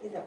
लेके जाओ।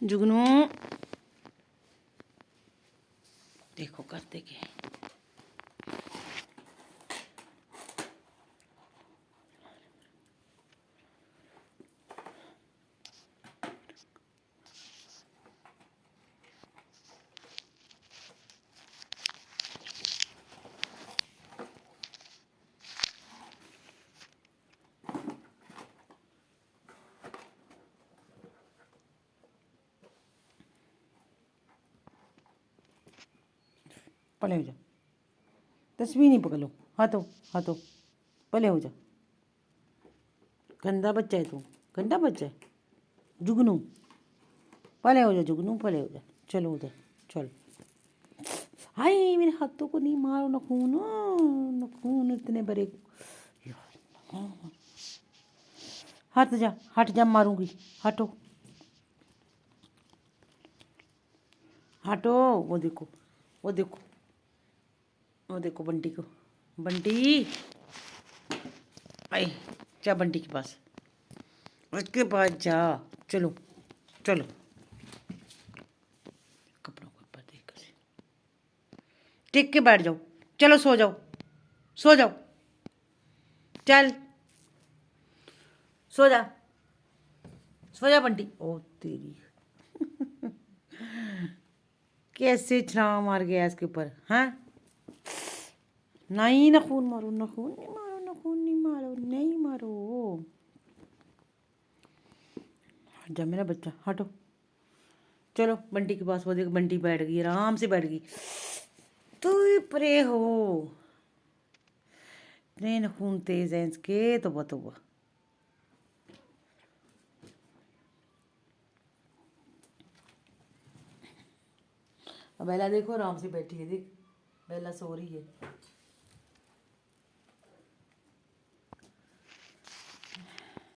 जुगनू देखो करते क्या है। पले हो जा, तस्वीर नहीं पकड़ो, हाथों हाथों पले हो जा। गंदा बच्चा है तू, गंदा बच्चा है जुगनू। पले हो जा जुगनू, पले हो जा। चलो उधर, चलो। हाय मेरे हाथों को नहीं मारो, नखून, नखून इतने बड़े। हट जा, हट जा, मारूंगी। हटो, हटो। वो देखो, वो देखो, वो देखो बंटी को। बंटी, आई, जा बंटी के पास, उसके पास जा। चलो, चलो। कपड़ों के ऊपर देख से टिक के बैठ जाओ। चलो सो जाओ, सो जाओ। चल सो जा, सो जा बंटी। ओ तेरी कैसे छलांग मार गया इसके ऊपर। हाँ, नहीं, नखून मारो, नखून नहीं मारो, नखून नहीं मारो, नहीं मारो। हट जा मेरा बच्चा, हटो। चलो बंटी के पास, वो देख बंटी बैठ गई, आराम से बैठ गई। तू ही परे हो, इतने नखून तेज है इसके, तौबा तौबा। अब बेला देखो आराम से बैठी है, देख बेला सो रही है।